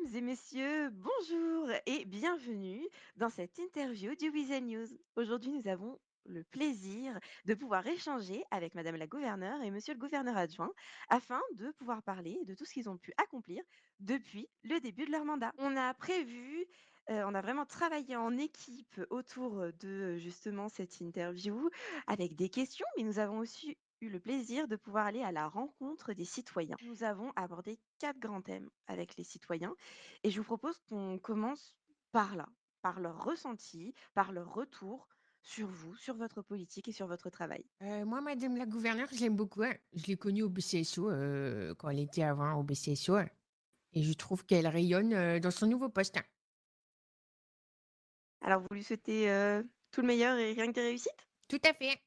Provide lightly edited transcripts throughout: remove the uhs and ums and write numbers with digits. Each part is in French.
Mesdames et messieurs, bonjour et bienvenue dans cette interview du Weasel News. Aujourd'hui, nous avons le plaisir de pouvoir échanger avec Madame la gouverneure et Monsieur le gouverneur adjoint afin de pouvoir parler de tout ce qu'ils ont pu accomplir depuis le début de leur mandat. On a vraiment travaillé en équipe autour de justement cette interview avec des questions, mais nous avons aussi eu le plaisir de pouvoir aller à la rencontre des citoyens. Nous avons abordé 4 grands thèmes avec les citoyens et je vous propose qu'on commence par là, par leur ressenti, par leur retour sur vous, sur votre politique et sur votre travail. Moi, madame la gouverneure, je l'aime beaucoup, hein. Je l'ai connue au BCSO, quand elle était avant au BCSO, et je trouve qu'elle rayonne, dans son nouveau poste, hein. Alors vous lui souhaitez, tout le meilleur et rien que des réussites? Tout à fait.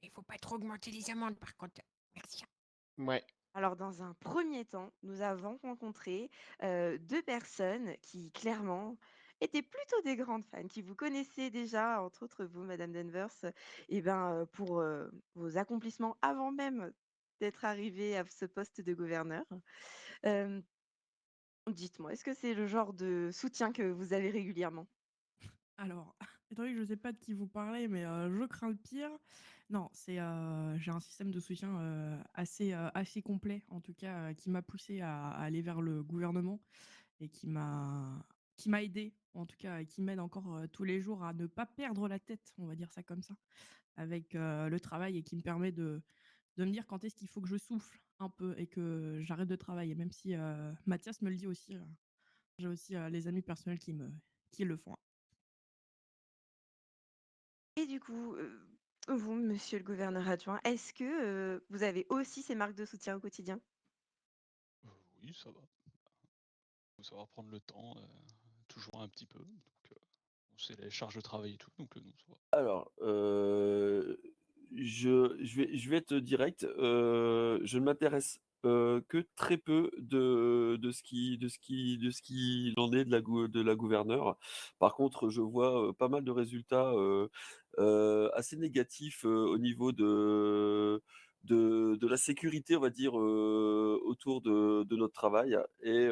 Il faut pas trop augmenter les amendes par contre. Merci, hein. Ouais. Alors dans un premier temps, nous avons rencontré, 2 personnes qui clairement étaient plutôt des grandes fans, qui vous connaissaient déjà, entre autres vous, madame Danvers, pour, vos accomplissements avant même d'être arrivée à ce poste de gouverneur. Hem, Dites-moi, est-ce que c'est le genre de soutien que vous avez régulièrement? Alors, étant donné que je sais pas de qui vous parlez, mais je crains le pire. Non, j'ai un système de soutien, assez complet, en tout cas, qui m'a poussé à aller vers le gouvernement et qui m'a aidé, en tout cas, et qui m'aide encore, tous les jours à ne pas perdre la tête, on va dire ça comme ça, avec, le travail et qui me permet de me dire quand est-ce qu'il faut que je souffle un peu et que j'arrête de travailler. Même si, Mathias me le dit aussi, j'ai aussi, les amis personnels qui le font. Et du coup, vous, monsieur le gouverneur adjoint, est-ce que, vous avez aussi ces marques de soutien au quotidien? Oui, ça va. Faut savoir prendre le temps, toujours un petit peu, on sait les charges de travail et tout, non, ça va. Alors, je vais être direct, je ne m'intéresse, que très peu de ce qui en est de la gouverneure. Par contre, je vois, pas mal de résultats, assez négatifs, au niveau de la sécurité, on va dire, autour de notre travail et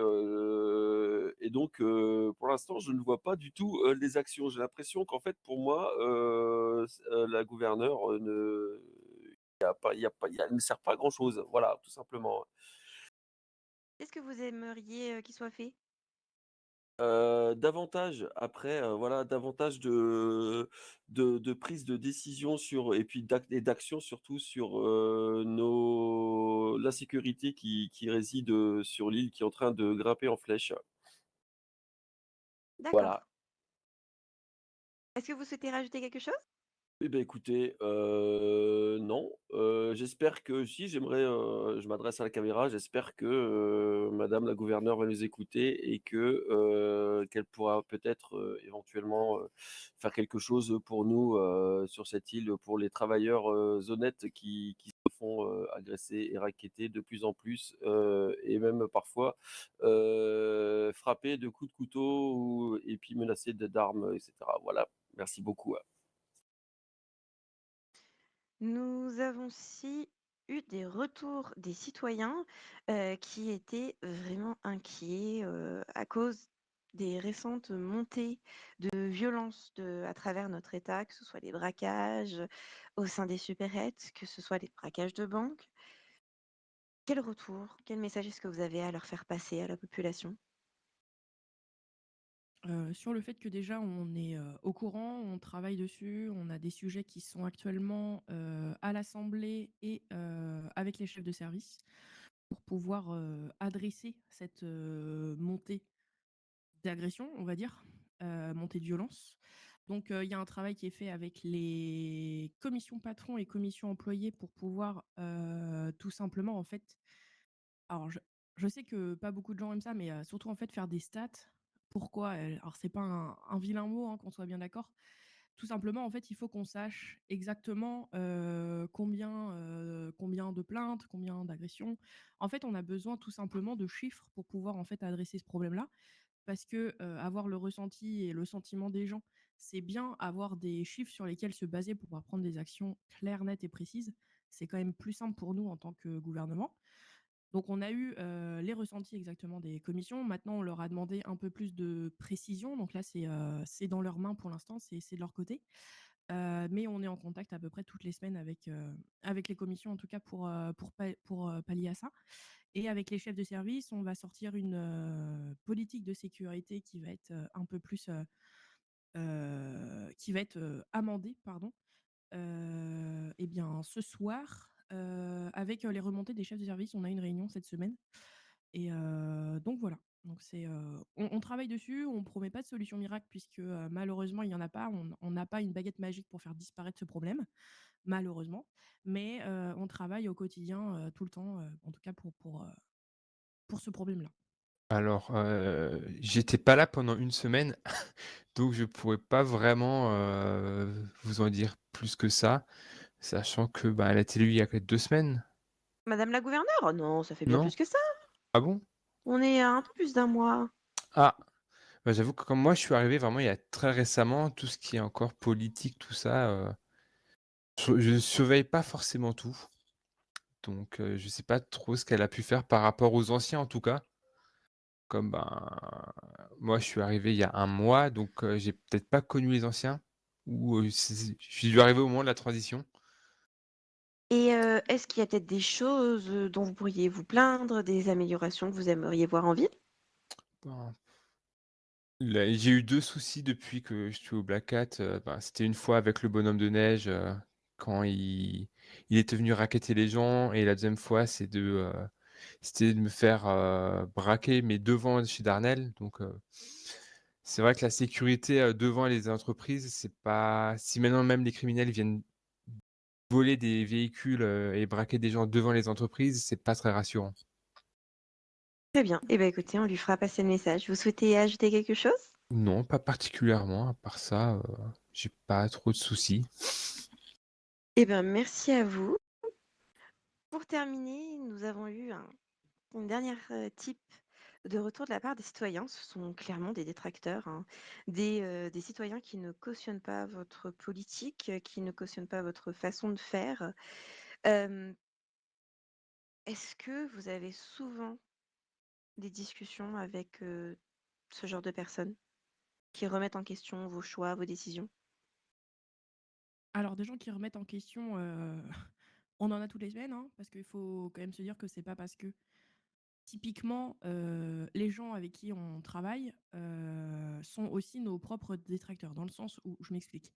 donc pour l'instant, je ne vois pas du tout, les actions. J'ai l'impression qu'en fait, pour moi, la gouverneure, ne il y a pas il y a pas il y a elle ne sert pas à grand chose, voilà, tout simplement. Qu'est-ce que vous aimeriez, qu'il soit fait? Davantage après, voilà, davantage de prise de décision sur et puis d'action surtout sur, la sécurité qui réside, sur l'île, qui est en train de grimper en flèche. D'accord. Voilà. Est-ce que vous souhaitez rajouter quelque chose? Eh beh, écoutez, non, j'espère que si j'aimerais, je m'adresse à la caméra, j'espère que, madame la gouverneure va nous écouter et que, qu'elle pourra peut-être, éventuellement, faire quelque chose pour nous, sur cette île, pour les travailleurs, honnêtes qui se font, agresser et racketter de plus en plus, et même parfois, frapper de coups de couteau ou et puis menacés d'armes et cetera. Voilà, merci beaucoup, ouais. Nous avons aussi eu des retours des citoyens, qui étaient vraiment inquiets, à cause des récentes montées de violence à travers notre État, que ce soit les braquages au sein des supérettes, que ce soit les braquages de banques. Quel retour, quel message est-ce que vous avez à leur faire passer à la population? Sur le fait que déjà on est, au courant, on travaille dessus, on a des sujets qui sont actuellement, à l'assemblée et avec les chefs de service pour pouvoir, adresser cette, montée d'agression, on va dire, montée de violence. Donc il y a un travail qui est fait avec les commissions patrons et commissions employés pour pouvoir, tout simplement en fait alors je sais que pas beaucoup de gens aiment ça, mais surtout en fait faire des stats. Pourquoi? Alors c'est pas un vilain mot, hein, qu'on soit bien d'accord. Tout simplement, en fait, il faut qu'on sache exactement, combien de plaintes, combien d'agressions. En fait, on a besoin tout simplement de chiffres pour pouvoir, en fait, adresser ce problème-là. Parce que, avoir le ressenti et le sentiment des gens, c'est bien. Avoir des chiffres sur lesquels se baser pour pouvoir prendre des actions claires, nettes et précises, c'est quand même plus simple pour nous en tant que gouvernement. Donc on a eu, les ressentis exactement des commissions. Maintenant, on leur a demandé un peu plus de précision. Donc là, c'est dans leurs mains pour l'instant, c'est de leur côté. Mais on est en contact à peu près toutes les semaines avec les commissions, en tout cas pour pallier à ça. Et avec les chefs de service, on va sortir une, politique de sécurité qui va être, un peu plus, qui va être, amendée, pardon. Et bien, ce soir, avec, les remontées des chefs de service, on a une réunion cette semaine et donc voilà. Donc on travaille dessus, on promet pas de solution miracle puisque, malheureusement, il y en a pas. On n'a pas une baguette magique pour faire disparaître ce problème, malheureusement. Mais, on travaille au quotidien, tout le temps, en tout cas pour ce problème-là. Alors, j'étais pas là pendant une semaine, donc je pourrais pas vraiment, vous en dire plus que ça, sachant que, bah, elle a été élue il y a que 2 semaines, Madame la gouverneure? Oh non, ça fait bien non? plus que ça. Ah bon? On est à un peu plus d'un mois. Ah! Bah, j'avoue que comme moi je suis arrivé vraiment il y a très récemment, tout ce qui est encore politique, tout ça, je surveille pas forcément tout, donc je sais pas trop ce qu'elle a pu faire par rapport aux anciens en tout cas. Comme, ben, moi je suis arrivé il y a un mois, donc j'ai peut-être pas connu les anciens ou je suis dû arriver au moment de la transition. Et est-ce qu'il y a peut-être des choses, dont vous pourriez vous plaindre, des améliorations que vous aimeriez voir en ville? Ben, là, j'ai eu 2 soucis depuis que je suis au Black Hat, ben, c'était une fois avec le bonhomme de neige, quand il était venu racketter les gens et la deuxième fois c'était de me faire, braquer mais devant chez Darnell donc c'est vrai que la sécurité, devant les entreprises, c'est pas si maintenant même les criminels viennent voler des véhicules, et braquer des gens devant les entreprises, c'est pas très rassurant. Très bien. Eh ben, écoutez, on lui fera passer le message. Vous souhaitez ajouter quelque chose? Non, pas particulièrement, à part ça, j'ai pas trop de soucis. Eh ben, merci à vous. Pour terminer, nous avons eu une dernière type de retour de la part des citoyens. Ce sont clairement des détracteurs, hein, des citoyens qui ne cautionnent pas votre politique, qui ne cautionnent pas votre façon de faire. Euh, Est-ce que vous avez souvent des discussions avec ce genre de personnes qui remettent en question vos choix, vos décisions? Alors des gens qui remettent en question, on en a toutes les semaines, hein, parce qu'il faut quand même se dire que c'est pas parce que typiquement, les gens avec qui on travaille, sont aussi nos propres détracteurs. Dans le sens où je m'explique.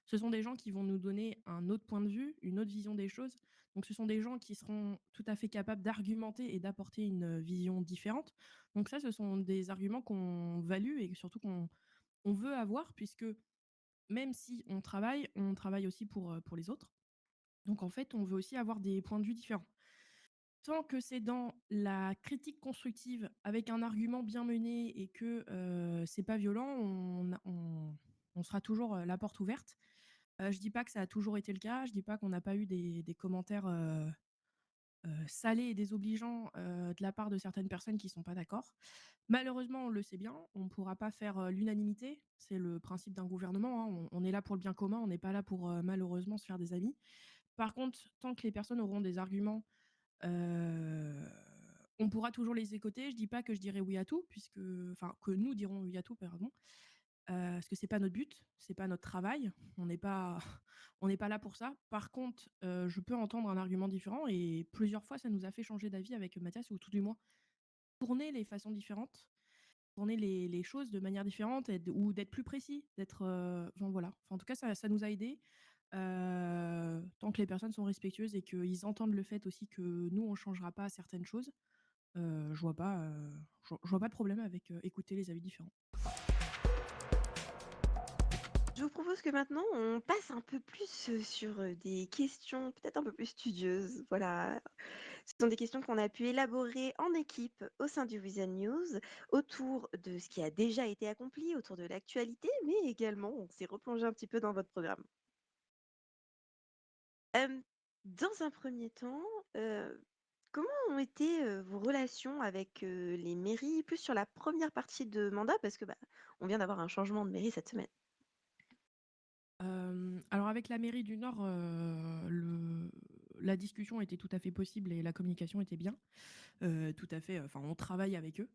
Ce sont des gens qui vont nous donner un autre point de vue, une autre vision des choses. Donc ce sont des gens qui seront tout à fait capables d'argumenter et d'apporter une, vision différente. Donc ça, ce sont des arguments qu'on value et surtout qu'on veut avoir puisque même si on travaille aussi pour les autres. Donc en fait, on veut aussi avoir des points de vue différents. Tant que c'est dans la critique constructive avec un argument bien mené et que, c'est pas violent, on sera toujours, la porte ouverte. Je dis pas que ça a toujours été le cas, je dis pas qu'on n'a pas eu des commentaires, salés et désobligeants, de la part de certaines personnes qui sont pas d'accord. Malheureusement, on le sait bien, on ne pourra pas faire, l'unanimité. C'est le principe d'un gouvernement, hein. On est là pour le bien commun, on n'est pas là pour, malheureusement se faire des amis. Par contre, tant que les personnes auront des arguments, Heu, on pourra toujours les écouter. Je dis pas que je dirai oui à tout puisque enfin, que nous dirons oui à tout, pardon, parce que c'est pas notre but, c'est pas notre travail. On n'est pas on n'est pas là pour ça. Par contre, je peux entendre un argument différent et plusieurs fois, ça nous a fait changer d'avis avec Mathias ou tout du moins tourner les façons différentes, tourner les choses de manière différente et ou d'être plus précis, d'être, enfin voilà. Enfin, en tout cas, ça nous a aidés. Tant que les personnes sont respectueuses et qu'ils entendent le fait aussi que nous, on changera pas certaines choses, je vois pas de problème avec, écouter les avis différents. Je vous propose que maintenant on passe un peu plus, sur, des questions peut-être un peu plus studieuses. Voilà. Ce sont des questions qu'on a pu élaborer en équipe au sein du Weekend News, autour de ce qui a déjà été accompli, autour de l'actualité, mais également on s'est replongé un petit peu dans votre programme. Hem, dans un premier temps, comment ont été, vos relations avec, les mairies? Plus sur la première partie de mandat parce que, bah, on vient d'avoir un changement de mairie cette semaine. Alors avec la mairie du Nord, la discussion était tout à fait possible et la communication était bien. Tout à fait, enfin, on travaille avec eux.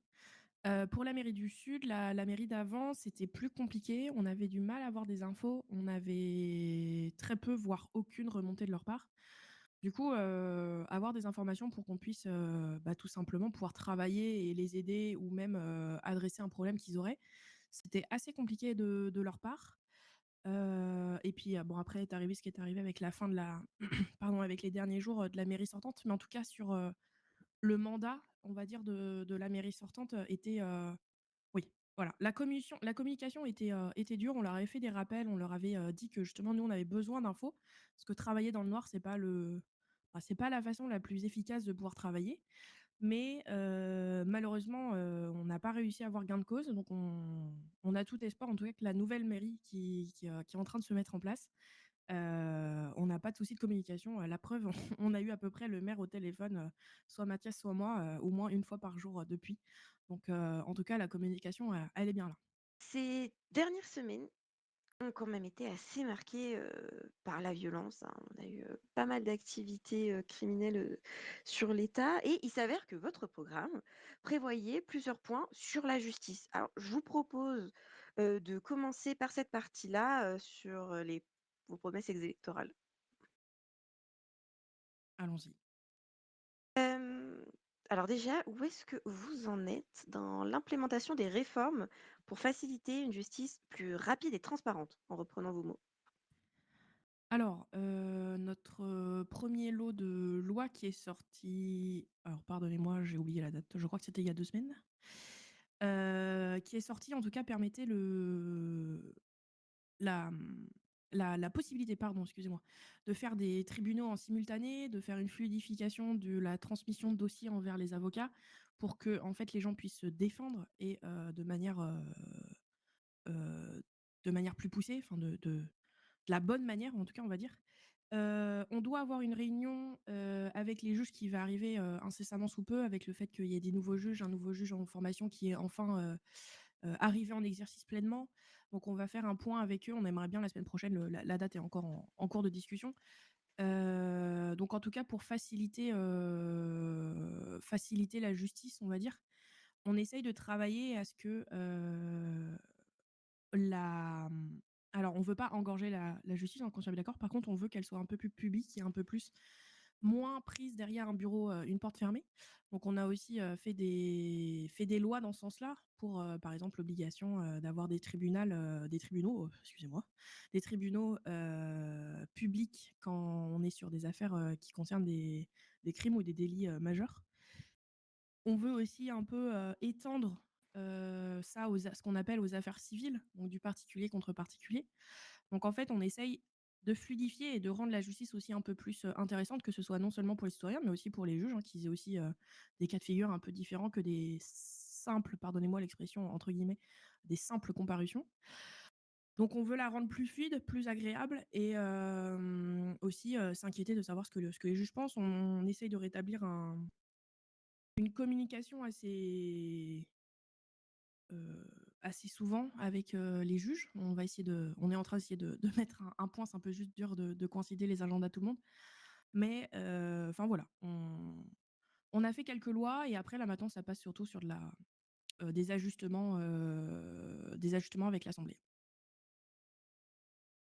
Pour la mairie du Sud, la mairie d'avant, c'était plus compliqué. On avait du mal à avoir des infos. On avait très peu, voire aucune remontée de leur part. Du coup, avoir des informations pour qu'on puisse, tout simplement pouvoir travailler et les aider ou même, adresser un problème qu'ils auraient, c'était assez compliqué de leur part. Et puis, bon, après est arrivé ce qui est arrivé avec la fin de la pardon, avec les derniers jours, de la mairie sortante. Mais en tout cas sur, le mandat, on va dire de la mairie sortante, était, oui, voilà. La communication était dure. On leur avait fait des rappels, on leur avait, dit que justement nous on avait besoin d'infos, parce que travailler dans le noir, c'est pas la façon la plus efficace de pouvoir travailler. Mais malheureusement, on n'a pas réussi à avoir gain de cause, donc on a tout espoir en tout cas que la nouvelle mairie qui est en train de se mettre en place, on n'a pas de souci de communication, la preuve, on a eu à peu près le maire au téléphone, soit Mathias, soit moi, au moins une fois par jour, depuis. Donc en tout cas la communication, elle est bien là. Ces dernières semaines ont quand même été assez marquées, par la violence, hein. On a eu, pas mal d'activités, criminelles, sur l'État et il s'avère que votre programme prévoyait plusieurs points sur la justice. Alors je vous propose, de commencer par cette partie-là, sur, les vos promesses électorales. Allons-y. Hem, alors déjà, où est-ce que vous en êtes dans l'implémentation des réformes pour faciliter une justice plus rapide et transparente? En reprenant vos mots. Alors, notre, 1er lot de loi qui est sorti, alors pardonnez-moi, j'ai oublié la date, je crois que c'était il y a 2 semaines, qui est sorti en tout cas permettait la, mmh, la possibilité, pardon, excusez-moi, de faire des tribunaux en simultané, de faire une fluidification de la transmission de dossiers envers les avocats pour que en fait les gens puissent se défendre et heu, de manière plus poussée, enfin de la bonne manière, en tout cas, on va dire. On doit avoir une réunion, avec les juges qui va arriver, incessamment sous peu, avec le fait qu'il y ait des nouveaux juges, un nouveau juge en formation qui est enfin, arrivé en exercice pleinement. Donc on va faire un point avec eux. On aimerait bien la semaine prochaine, la date est encore en cours de discussion. Donc en tout cas pour faciliter la justice, on va dire, on essaye de travailler à ce que, la, mmh, alors on veut pas engorger la justice, hein, qu'on soit bien d'accord. Par contre, on veut qu'elle soit un peu plus publique et un peu plus moins prise derrière un bureau, une porte fermée. Donc on a aussi, fait des lois dans ce sens-là pour, par exemple, l'obligation, d'avoir des tribunaux, excusez-moi, des tribunaux, publics quand on est sur des affaires, qui concernent des crimes ou des délits, majeurs. On veut aussi un peu, étendre, ça aux a ce qu'on appelle aux affaires civiles, donc du particulier contre particulier. Donc en fait, on essaye de fluidifier et de rendre la justice aussi un peu plus, intéressante, que ce soit non seulement pour les citoyens, mais aussi pour les juges, hein, qu'ils aient aussi, des cas de figure un peu différents que des simples, pardonnez-moi l'expression, entre guillemets, «des simples comparutions». Donc on veut la rendre plus fluide, plus agréable et aussi, s'inquiéter de savoir ce que les juges pensent. On essaye de rétablir une communication heu, assez souvent avec, les juges. On est en train d'essayer de mettre un point, c'est un peu juste dur de coïncider les agendas de tout le monde. Mais, enfin voilà, on a fait quelques lois et après là maintenant ça passe surtout sur des ajustements avec l'assemblée.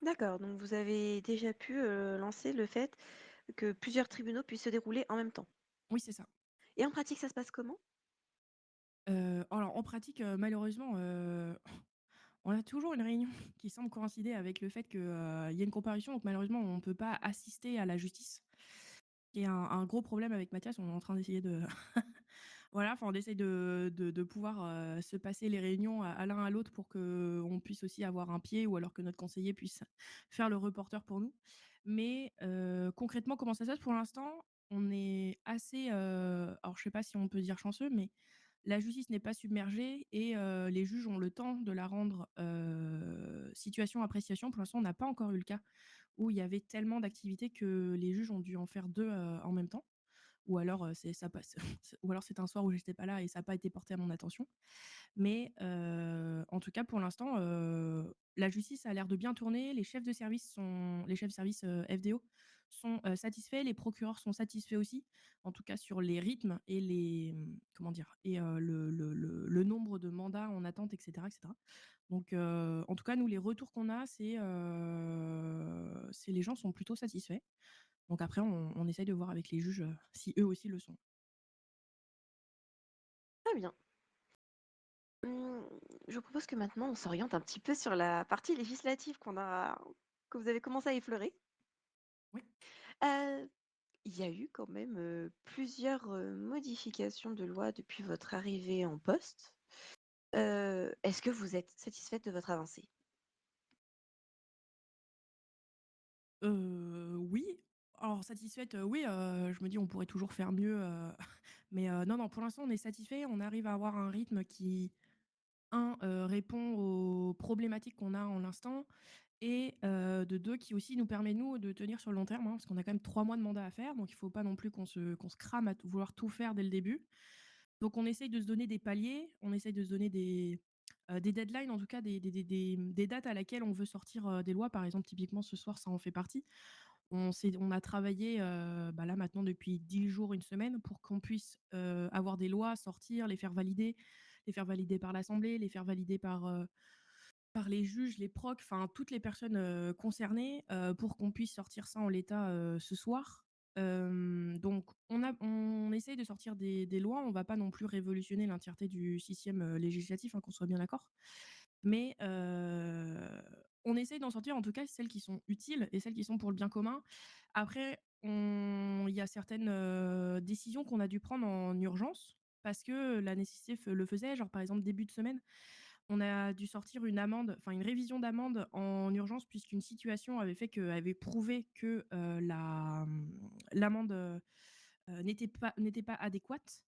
D'accord, donc vous avez déjà pu, lancer le fait que plusieurs tribunaux puissent se dérouler en même temps. Oui, c'est ça. Et en pratique, ça se passe comment? Alors en pratique, malheureusement, on a toujours une réunion qui semble coïncider avec le fait qu'il y a une comparution, donc malheureusement on ne peut pas assister à la justice. Qui est un gros problème avec Mathias, on est en train d'essayer de voilà, enfin on essaye de pouvoir, se passer les réunions à l'un à l'autre pour qu'on puisse aussi avoir un pied ou alors que notre conseiller puisse faire le reporter pour nous. Mais, concrètement comment ça se passe? Pour l'instant, on est assez, alors je sais pas si on peut dire chanceux, mais la justice n'est pas submergée et les juges ont le temps de la rendre, situation appréciation. Pour l'instant, on n'a pas encore eu le cas où il y avait tellement d'activités que les juges ont dû en faire 2 en même temps. Ou alors, c'est ça passe ou alors c'est un soir où j'étais pas là et ça a pas été porté à mon attention. Mais, en tout cas pour l'instant, la justice a l'air de bien tourner. Les chefs de service, FDO sont satisfaits, les procureurs sont satisfaits aussi, en tout cas sur les rythmes et comment dire, et le nombre de mandats en attente, etc., etc. Donc, en tout cas, nous, les retours qu'on a, c'est les gens sont plutôt satisfaits. Donc après, on essaye de voir avec les juges si eux aussi le sont. Très bien. Mmh, je vous propose que maintenant on s'oriente un petit peu sur la partie législative que vous avez commencé à effleurer. Oui. Heu, il y a eu quand même, plusieurs, modifications de loi depuis votre arrivée en poste. Est-ce que vous êtes satisfaite de votre avancée? Oui. Alors satisfaite, oui, je me dis: «On pourrait toujours faire mieux», mais non, non, pour l'instant, on est satisfait. On arrive à avoir un rythme qui, répond aux problématiques qu'on a en l'instant et de 2 qui aussi nous permet, nous, de tenir sur le long terme, hein, parce qu'on a quand même 3 mois de mandat à faire, donc il faut pas non plus qu'on se crame à vouloir tout faire dès le début. Donc on essaye de se donner des paliers, on essaye de se donner des deadlines, en tout cas des dates à laquelle on veut sortir, des lois. Par exemple, typiquement ce soir, ça en fait partie. On a travaillé, bah, là maintenant depuis 10 jours, une semaine pour qu'on puisse, avoir des lois, sortir, les faire valider par l'assemblée, les faire valider par les juges, les procs, enfin toutes les personnes, concernées, pour qu'on puisse sortir ça en l'état, ce soir. Donc on essaye de sortir des lois, on va pas non plus révolutionner l'entièreté du système, législatif, hein, qu'on soit bien d'accord. Mais, on essaye d'en sortir en tout cas celles qui sont utiles et celles qui sont pour le bien commun. Après, il y a certaines, décisions qu'on a dû prendre en urgence parce que la nécessité le faisait. Genre par exemple début de semaine, on a dû sortir une amende, enfin une révision d'amende en urgence puisqu'une situation avait prouvé que, l'amende, n'était pas adéquate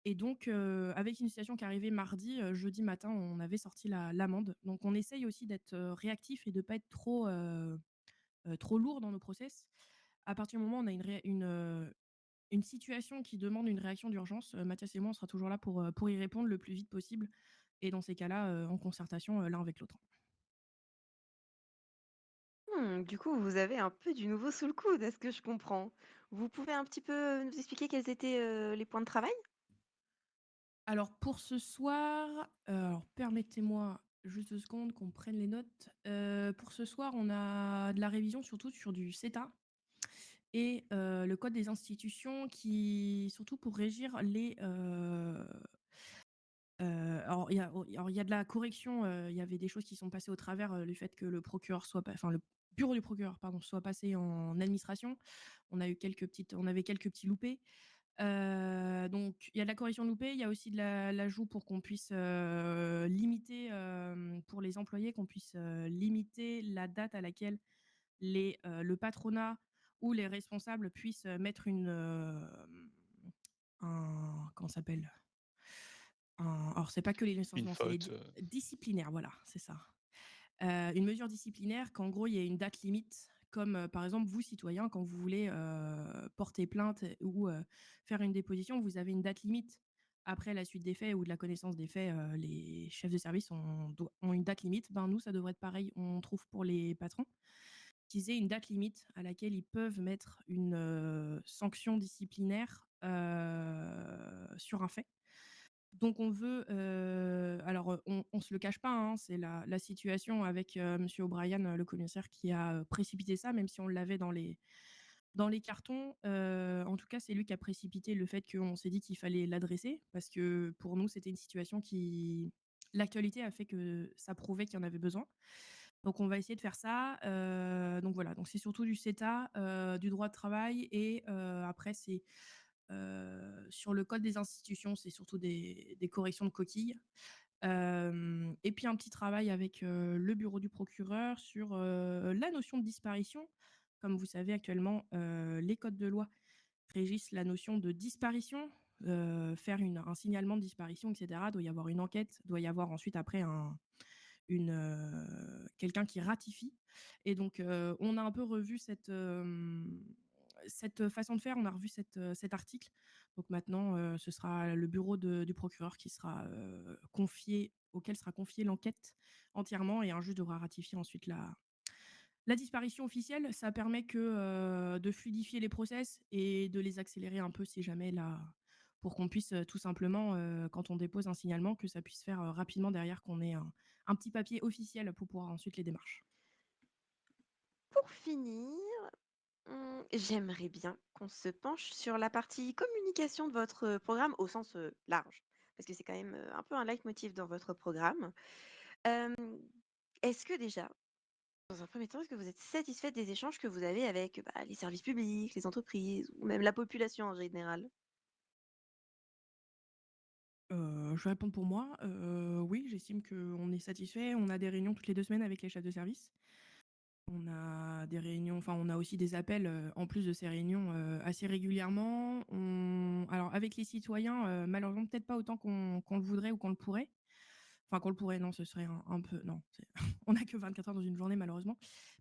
et donc avec une situation qui arrivait mardi, jeudi matin, on avait sorti l'amende. Donc on essaye aussi d'être, réactif et de pas être trop lourd dans nos process. À partir du moment où on a une situation qui demande une réaction d'urgence, Mathias et moi, on sera toujours là pour y répondre le plus vite possible et dans ces cas-là, en concertation, l'un avec l'autre. Du coup, vous avez un peu du nouveau sous le coude, à ce que je comprends. Vous pouvez un petit peu nous expliquer quels étaient, les points de travail? Alors pour ce soir, alors permettez-moi juste 2 secondes qu'on prenne les notes. Pour ce soir, on a de la révision surtout sur du CETA et le code des institutions qui surtout pour régir alors il y a de la correction, il y avait des choses qui sont passées au travers, le fait que le procureur soit pas enfin le bureau du procureur, pardon, soit passé en administration. On avait quelques petits loupés. Donc il y a de la correction de loupés, il y a aussi de l'ajout pour qu'on puisse, limiter, pour les employés, qu'on puisse, limiter la date à laquelle le patronat ou les responsables puissent, mettre un comment ça s'appelle? Alors c'est pas que les Une licenciements, c'est les faute, disciplinaires, voilà, c'est ça. Une mesure disciplinaire qu'en gros, il y a une date limite comme, par exemple, vous citoyen, quand vous voulez, porter plainte ou, faire une déposition, vous avez une date limite. Après la suite des faits ou de la connaissance des faits, les chefs de service ont une date limite. Ben, nous, ça devrait être pareil, on trouve pour les patrons, qu'ils aient une date limite à laquelle ils peuvent mettre une, sanction disciplinaire, sur un fait. Donc on veut, alors, on se le cache pas, hein, c'est la situation avec, monsieur O'Brien, le commissaire qui a, précipité ça, même si on l'avait dans les cartons. En tout cas, c'est lui qui a précipité le fait qu'on s'est dit qu'il fallait l'adresser parce que pour nous, c'était une situation qui l'actualité a fait que ça prouvait qu'il y en avait besoin. Donc on va essayer de faire ça, donc voilà, donc c'est surtout du CETA, du droit de travail et après c'est, sur le code des institutions, c'est surtout des corrections de coquilles. Et puis un petit travail avec, le bureau du procureur sur, la notion de disparition. Comme vous savez actuellement, les codes de loi régissent la notion de disparition, faire un signalement de disparition et cetera. Doit y avoir une enquête, doit y avoir ensuite après quelqu'un qui ratifie et donc on a un peu revu cette façon de faire, on a revu cet article. Donc maintenant, ce sera le bureau du procureur qui sera, auquel sera confiée l'enquête entièrement et un juge devra ratifier ensuite La disparition officielle, ça permet que, de fluidifier les process et de les accélérer un peu si jamais là pour qu'on puisse, tout simplement, quand on dépose un signalement, que ça puisse faire, rapidement derrière, qu'on ait un petit papier officiel pour pouvoir ensuite les démarches. Pour finir, j'aimerais bien qu'on se penche sur la partie communication de votre, programme au sens, large, parce que c'est quand même, un peu un leitmotiv dans votre programme. Hem, est-ce que déjà, dans un premier temps, est-ce que vous êtes satisfaite des échanges que vous avez avec, bah, les services publics, les entreprises ou même la population en général? Je vais répondre pour moi. Oui, j'estime qu'on est satisfait. On a des réunions toutes les 2 semaines avec les chefs de service. On a des réunions enfin, on a aussi des appels, en plus de ces réunions, assez régulièrement. Alors avec les citoyens, malheureusement peut-être pas autant qu'on le voudrait ou qu'on le pourrait. Enfin qu'on le pourrait, non, ce serait un peu non, c'est on n'a que 24 heures dans une journée malheureusement.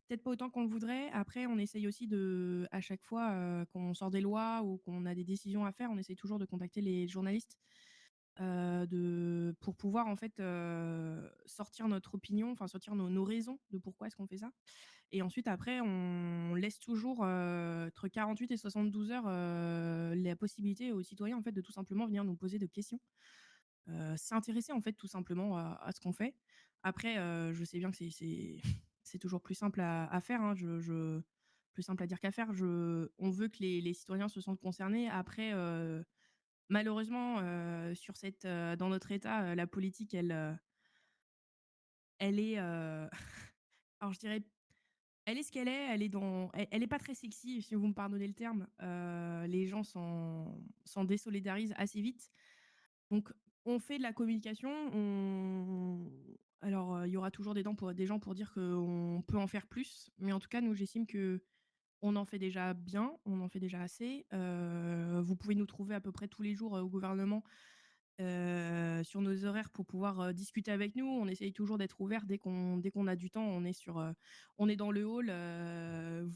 Peut-être pas autant qu'on le voudrait. Après on essaye aussi de à chaque fois, qu'on sort des lois ou qu'on a des décisions à faire, on essaye toujours de contacter les journalistes, de pour pouvoir en fait, sortir notre opinion, enfin sortir nos raisons de pourquoi est-ce qu'on fait ça. Et ensuite après on laisse toujours, entre 48 et 72 heures, la possibilité aux citoyens en fait de tout simplement venir nous poser des questions, s'intéresser en fait tout simplement à ce qu'on fait. Après, je sais bien que c'est c'est toujours plus simple à faire, hein, je plus simple à dire qu'à faire. On veut que les citoyens se sentent concernés. Après, malheureusement, sur cette, dans notre État, la politique elle est, alors je dirais elle est ce qu'elle est, elle est pas très sexy, si vous me pardonnez le terme. Les gens s'en désolidarisent assez vite. Donc on fait de la communication, alors, il y aura toujours des gens pour dire qu'on peut en faire plus, mais en tout cas, nous, j'estime que on en fait déjà bien, on en fait déjà assez. Vous pouvez nous trouver à peu près tous les jours, au gouvernement, sur nos horaires pour pouvoir, discuter avec nous. On essaye toujours d'être ouvert dès qu'on a du temps, on est dans le hall,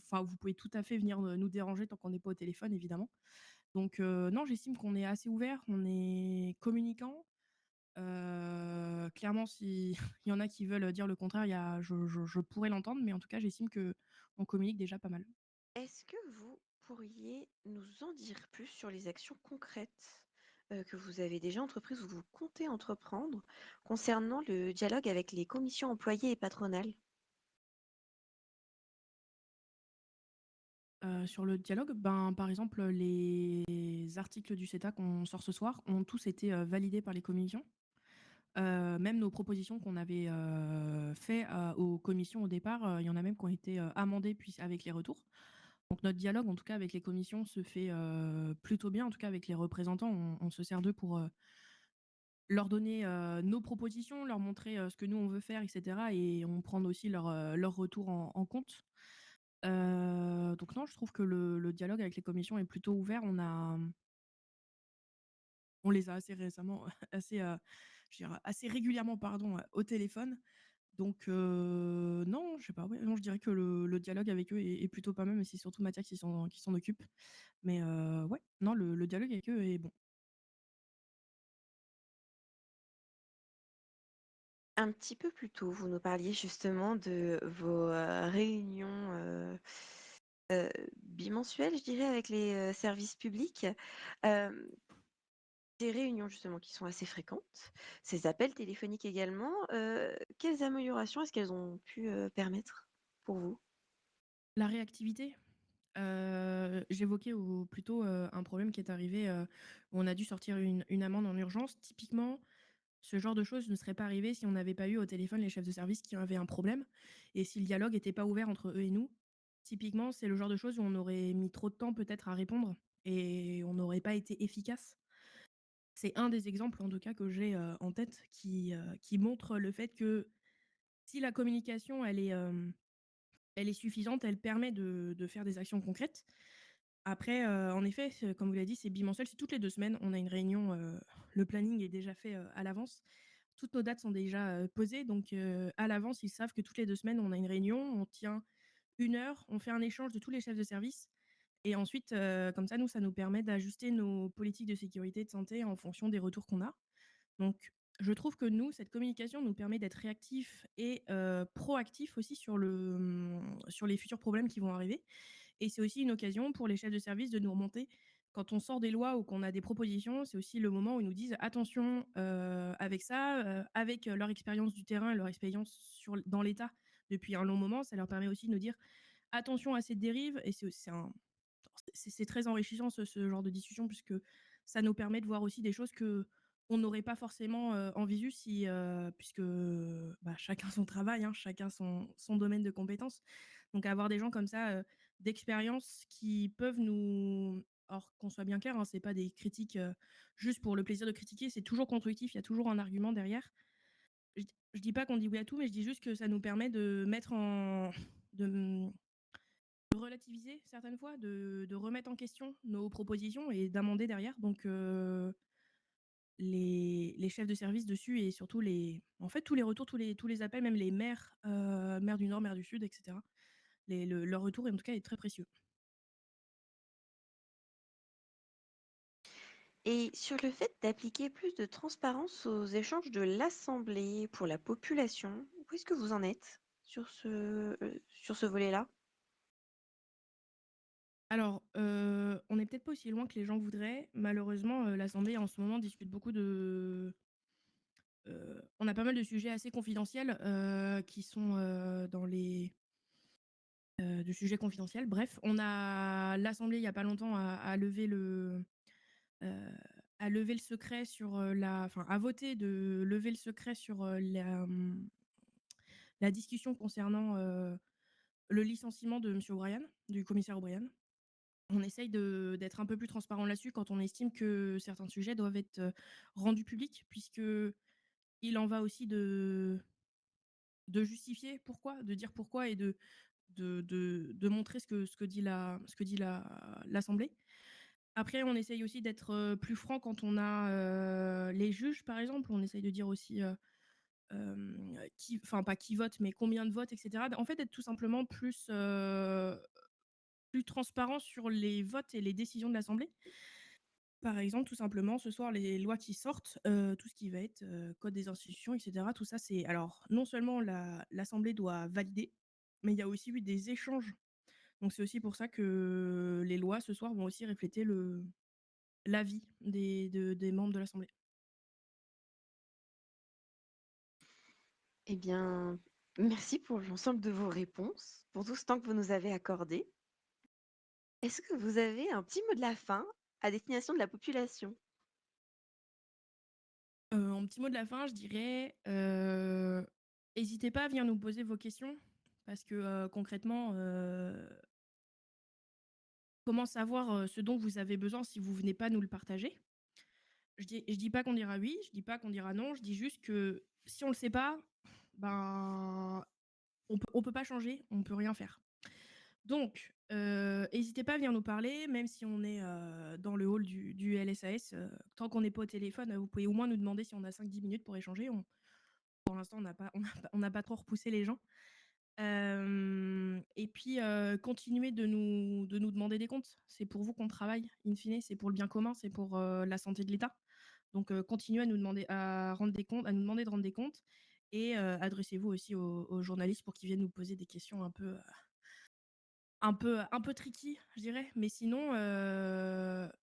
enfin, vous pouvez tout à fait venir, nous déranger tant qu'on n'est pas au téléphone, évidemment. Donc non, j'estime qu'on est assez ouvert, on est communicant. Clairement, si il y en a qui veulent dire le contraire, il y a je pourrais l'entendre, mais en tout cas, j'estime qu'on communique déjà pas mal. Est-ce que vous pourriez nous en dire plus sur les actions concrètes, que vous avez déjà entreprises ou que vous comptez entreprendre concernant le dialogue avec les commissions employées et patronales? Sur le dialogue, ben, par exemple, les articles du CETA qu'on sort ce soir ont tous été, validés par les commissions. Même nos propositions qu'on avait, fait, aux commissions au départ, il y en a même qui ont été, amendées puis avec les retours. Donc notre dialogue, en tout cas avec les commissions, se fait, plutôt bien. En tout cas avec les représentants, on se sert d'eux pour, leur donner, nos propositions, leur montrer, ce que nous on veut faire et cetera et on prend aussi leur retour en compte. Donc non, je trouve que le dialogue avec les commissions est plutôt ouvert. On les a assez récemment assez, je veux dire assez régulièrement pardon, au téléphone. Donc non, je sais pas, ouais, non, je dirais que le dialogue avec eux est plutôt pas mal, mais c'est surtout Mathias qui s'en occupe. Mais ouais, non, le dialogue avec eux est bon. Un petit peu plus tôt, vous nous parliez justement de vos, réunions, bimensuelles, je dirais, avec les, services publics. Hem, des réunions justement qui sont assez fréquentes, ces appels téléphoniques également, quelles améliorations est-ce qu'elles ont pu, permettre pour vous? La réactivité, j'évoquais plutôt, un problème qui est arrivé, où on a dû sortir une amende en urgence. Typiquement, ce genre de choses ne serait pas arrivé si on n'avait pas eu au téléphone les chefs de service qui avaient un problème et si le dialogue n'était pas ouvert entre eux et nous. Typiquement, c'est le genre de choses où on aurait mis trop de temps peut-être à répondre et on n'aurait pas été efficace. C'est un des exemples en tout cas que j'ai, en tête qui montre le fait que si la communication elle est suffisante, elle permet de faire des actions concrètes. Après, en effet, comme vous l'avez dit, c'est bimensuel, c'est toutes les 2 semaines. On a une réunion, le planning est déjà fait, à l'avance. Toutes nos dates sont déjà, posées donc à l'avance, ils savent que toutes les 2 semaines, on a une réunion, on tient 1 heure, on fait un échange de tous les chefs de service et ensuite, comme ça, nous, ça nous permet d'ajuster nos politiques de sécurité et de santé en fonction des retours qu'on a. Donc je trouve que nous, cette communication nous permet d'être réactifs et proactifs aussi sur les futurs problèmes qui vont arriver. Et c'est aussi une occasion pour les chefs de service de nous remonter. Quand on sort des lois ou qu'on a des propositions, c'est aussi le moment où ils nous disent attention avec ça, avec leur expérience du terrain et leur expérience dans l'État depuis un long moment, ça leur permet aussi de nous dire attention à cette dérive. Et c'est très enrichissant ce genre de discussion puisque ça nous permet de voir aussi des choses que on n'aurait pas forcément en visu si, puisque bah, chacun son travail, hein, chacun son domaine de compétences. Donc avoir des gens comme ça d'expérience qui peuvent nous... Alors qu'on soit bien clair, hein, c'est pas des critiques juste pour le plaisir de critiquer, c'est toujours constructif, il y a toujours un argument derrière. Je dis pas qu'on dit oui à tout, mais je dis juste que ça nous permet de mettre en... de, de relativiser certaines fois, de remettre en question nos propositions et d'amender derrière. Donc les chefs de service dessus et surtout en fait tous les retours, tous les appels, même les maires, maires du Nord, maires du Sud, etc. Leur retour en tout cas est très précieux. Et sur le fait d'appliquer plus de transparence aux échanges de l'Assemblée pour la population, où est-ce que vous en êtes sur ce volet-là? Alors, on n'est peut-être pas aussi loin que les gens voudraient. Malheureusement, l'Assemblée en ce moment discute beaucoup on a pas mal de sujets assez confidentiels qui sont dans les de sujets confidentiels. Bref, on a l'Assemblée il y a pas longtemps a levé euh, a levé le secret sur enfin a voté de lever le secret sur la discussion concernant le licenciement de Monsieur O'Brien, du commissaire O'Brien. On essaye d'être un peu plus transparent là-dessus quand on estime que certains sujets doivent être rendus publics, puisque il en va aussi de justifier pourquoi, de dire pourquoi et de montrer ce que dit l'Assemblée. Après, on essaye aussi d'être plus franc quand on a les juges, par exemple. On essaye de dire aussi enfin pas qui vote, mais combien de votes, etc. En fait, d'être tout simplement plus transparent sur les votes et les décisions de l'Assemblée. Par exemple, tout simplement, ce soir, les lois qui sortent, tout ce qui va être code des institutions, etc. Tout ça, c'est alors non seulement l'Assemblée doit valider, mais il y a aussi eu des échanges. Donc c'est aussi pour ça que les lois ce soir vont aussi refléter l'avis des membres de l'Assemblée. Eh bien, merci pour l'ensemble de vos réponses, pour tout ce temps que vous nous avez accordé. Est-ce que vous avez un petit mot de la fin à destination de la population? En petit mot de la fin, je dirais, hésitez pas à venir nous poser vos questions parce que, concrètement, comment savoir, ce dont vous avez besoin si vous venez pas nous le partager? Je dis pas qu'on dira oui, je dis pas qu'on dira non, je dis juste que si on le sait pas, ben, on peut pas changer, on peut rien faire. Donc, hésitez pas à venir nous parler, même si on est, dans le hall du LSAS, tant qu'on n'est pas au téléphone, vous pouvez au moins nous demander si on a 5-10 minutes pour échanger. Pour l'instant, on n'a pas trop repoussé les gens. Et puis, continuez de nous demander des comptes. C'est pour vous qu'on travaille, in fine, c'est pour le bien commun, c'est pour, la santé de l'État. Donc, continuez à nous demander de rendre des comptes et adressez-vous aussi aux journalistes pour qu'ils viennent nous poser des questions un peu tricky, je dirais. Mais sinon,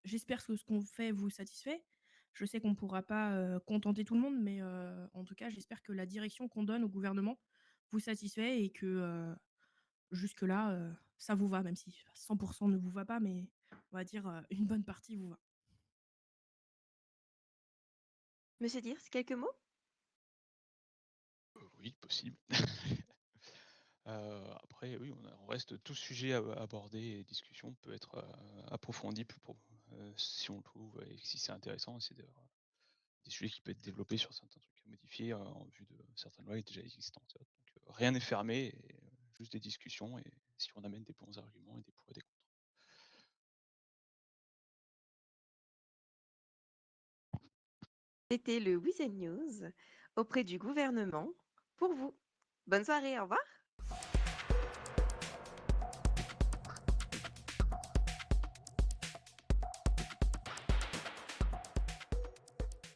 j'espère que ce qu'on fait vous satisfait. Je sais qu'on ne pourra pas contenter tout le monde, mais en tout cas, j'espère que la direction qu'on donne au gouvernement vous satisfait et que jusque-là, ça vous va, même si 100% ne vous va pas, mais on va dire une bonne partie vous va. Monsieur Dirs, quelques mots? Oui, possible. Après, oui, on reste tout sujet abordé et discussion peut être approfondi si on le trouve et si c'est intéressant. C'est des sujets qui peuvent être développés sur certains trucs à modifier en vue de certaines lois déjà existantes. Donc rien n'est fermé, et, juste des discussions et si on amène des bons arguments et des pour et des contre. C'était le Weekend News auprès du gouvernement pour vous. Bonne soirée, au revoir.